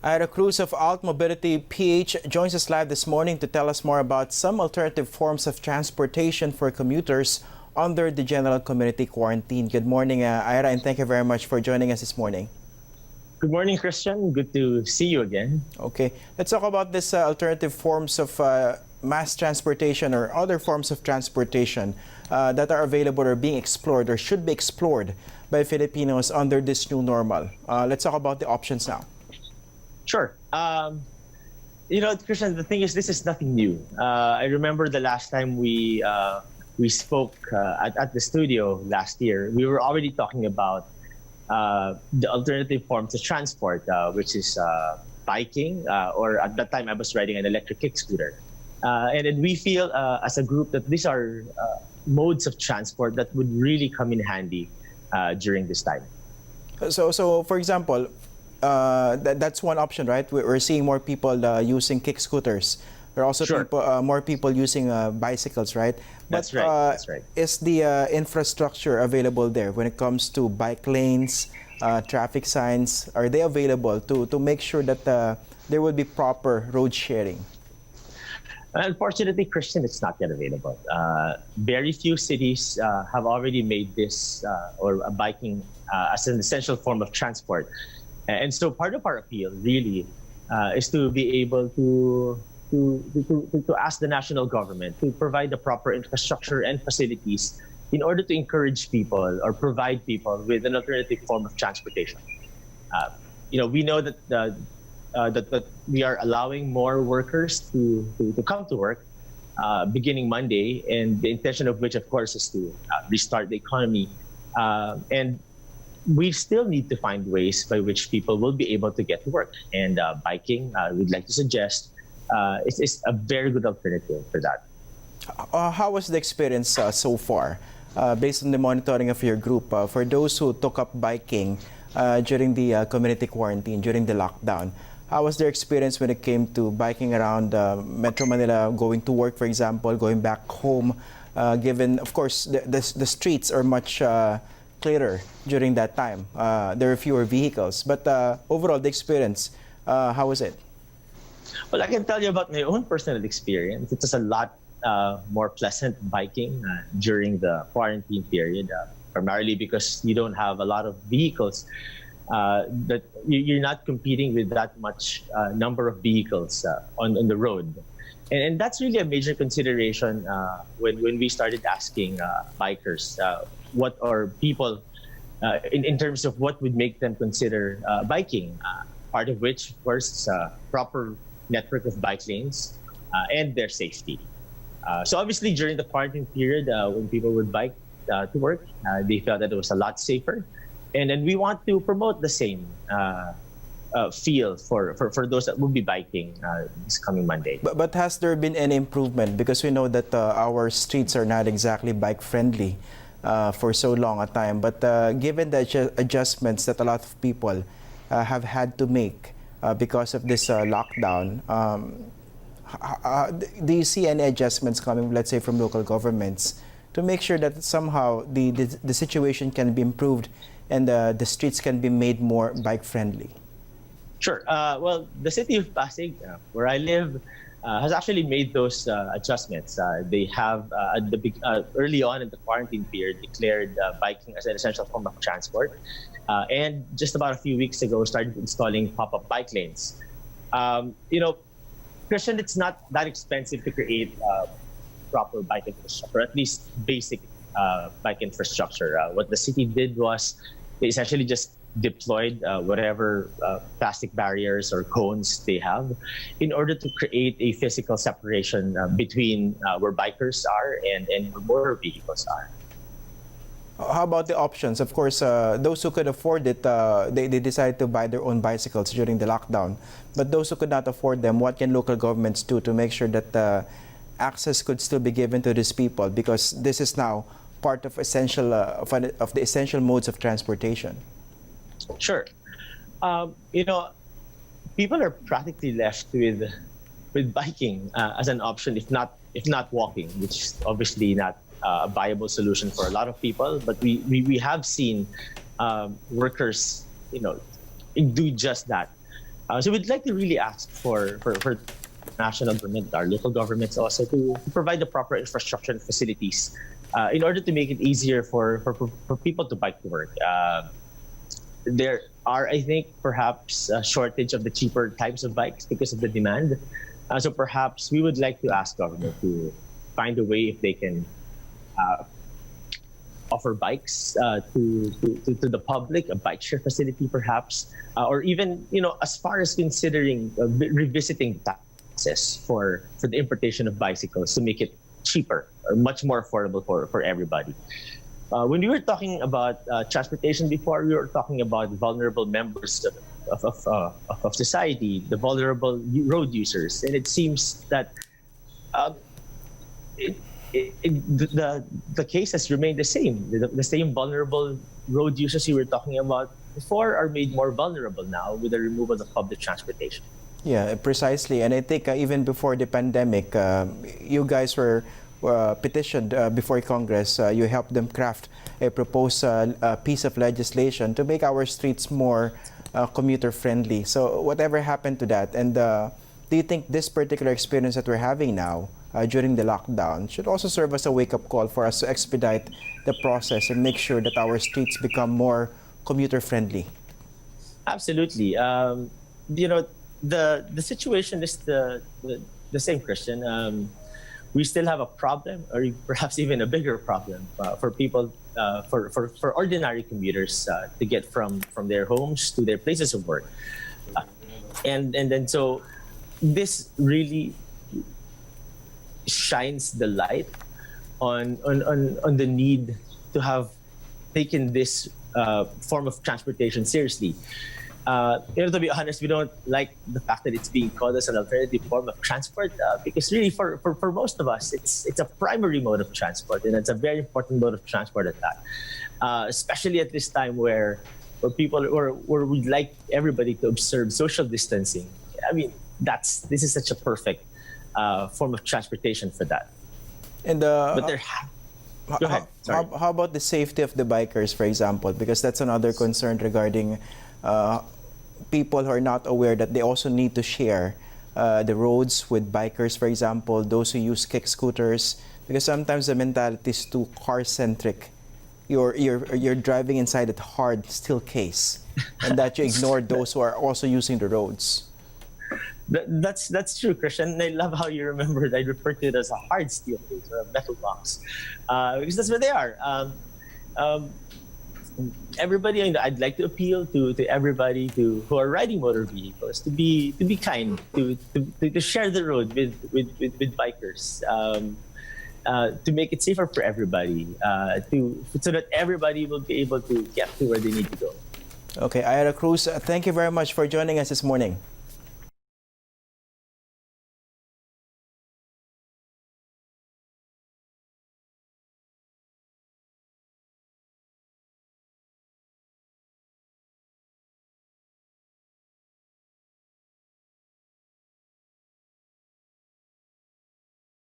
Ira Cruz of AltMobility PH joins us live this morning to tell us more about some alternative forms of transportation for commuters under the general community quarantine. Good morning, Ira, and thank you very much for joining us this morning. Good morning, Christian. Good to see you again. Okay, let's talk about this alternative forms of mass transportation or other forms of transportation that are available or being explored or should be explored by Filipinos under this new normal. Let's talk about the options now. Sure. Christian, the thing is, this is nothing new. I remember the last time we spoke at the studio last year, we were already talking about the alternative forms of transport, which is biking, or at that time I was riding an electric kick scooter. And then we feel as a group that these are modes of transport that would really come in handy during this time. So for example, that's one option, right? We're seeing more people using kick scooters. There are also Sure. more people using bicycles, right? That's right. That's right. Is the infrastructure available there when it comes to bike lanes, traffic signs? Are they available to make sure that there will be proper road sharing? Unfortunately, Christian, it's not yet available. Very few cities have already made this or biking as an essential form of transport. And so part of our appeal really is to be able to ask the national government to provide the proper infrastructure and facilities in order to encourage people or provide people with an alternative form of transportation. We know that that we are allowing more workers to come to work beginning Monday, and the intention of which, of course, is to restart the economy. And we still need to find ways by which people will be able to get to work. And biking, we'd like to suggest, is a very good alternative for that. How was the experience so far, based on the monitoring of your group, for those who took up biking during the community quarantine, during the lockdown? How was their experience when it came to biking around Metro Manila, going to work, for example, going back home, given, of course, the streets are much clearer during that time. There are fewer vehicles. But overall, the experience, how was it? Well, I can tell you about my own personal experience. It was a lot more pleasant biking during the quarantine period, primarily because you don't have a lot of vehicles. That you're not competing with that much number of vehicles on the road. And that's really a major consideration when we started asking bikers what are people in terms of what would make them consider biking. Part of which, of course, is a proper network of bike lanes and their safety. So obviously during the quarantine period, when people would bike to work, they felt that it was a lot safer. And then we want to promote the same feel for those that will be biking this coming Monday. But has there been any improvement? Because we know that our streets are not exactly bike friendly for so long a time. But given the adjustments that a lot of people have had to make because of this lockdown, do you see any adjustments coming, let's say, from local governments to make sure that somehow the situation can be improved and the streets can be made more bike friendly? Sure. Well, the city of Pasig, where I live, has actually made those adjustments. They have, early on in the quarantine period, declared biking as an essential form of transport. And just about a few weeks ago, started installing pop-up bike lanes. Christian, it's not that expensive to create proper bike infrastructure, at least basic bike infrastructure. What the city did was they essentially just deployed whatever plastic barriers or cones they have in order to create a physical separation between where bikers are and where motor vehicles are. How about the options? Of course, those who could afford it, they decided to buy their own bicycles during the lockdown. But those who could not afford them, what can local governments do to make sure that access could still be given to these people? Because this is now part of essential of the essential modes of transportation. Sure. People are practically left with biking as an option, if not walking, which is obviously not a viable solution for a lot of people. But we have seen workers, do just that. So we'd like to really ask for national government, our local governments also to provide the proper infrastructure and facilities in order to make it easier for people to bike to work. There are, I think, perhaps a shortage of the cheaper types of bikes because of the demand. So perhaps we would like to ask government to find a way if they can offer bikes to the public, a bike share facility perhaps, or even as far as considering revisiting taxes for the importation of bicycles to make it cheaper or much more affordable for everybody. When we were talking about transportation before, we were talking about vulnerable members of society, the vulnerable road users, and it seems that the case has remained the same. The same vulnerable road users you were talking about before are made more vulnerable now with the removal of public transportation. Yeah, precisely. And I think even before the pandemic, you guys were petitioned before Congress. You helped them craft a proposed piece of legislation to make our streets more commuter friendly. So whatever happened to that? And do you think this particular experience that we're having now during the lockdown should also serve as a wake-up call for us to expedite the process and make sure that our streets become more commuter friendly? Absolutely. The situation is the same, Christian. We still have a problem, or perhaps even a bigger problem for people, for ordinary commuters to get from their homes to their places of work, and then so this really shines the light on the need to have taken this form of transportation seriously. To be honest, we don't like the fact that it's being called as an alternative form of transport because really for most of us, it's a primary mode of transport, and it's a very important mode of transport at that. Especially at this time where people where we'd like everybody to observe social distancing. I mean, this is such a perfect form of transportation for that. And But there. Go ahead. Sorry. How about the safety of the bikers, for example? Because that's another concern regarding people who are not aware that they also need to share the roads with bikers, for example, those who use kick scooters. Because sometimes the mentality is too car-centric. You're driving inside a hard steel case, and that you ignore those who are also using the roads. That's true, Christian. I love how you remembered. I referred to it as a hard steel case or a metal box, because that's what they are. Everybody, I'd like to appeal to everybody who are riding motor vehicles to be kind, to share the road with bikers, to make it safer for everybody, so that everybody will be able to get to where they need to go. Okay, Ira Cruz, thank you very much for joining us this morning.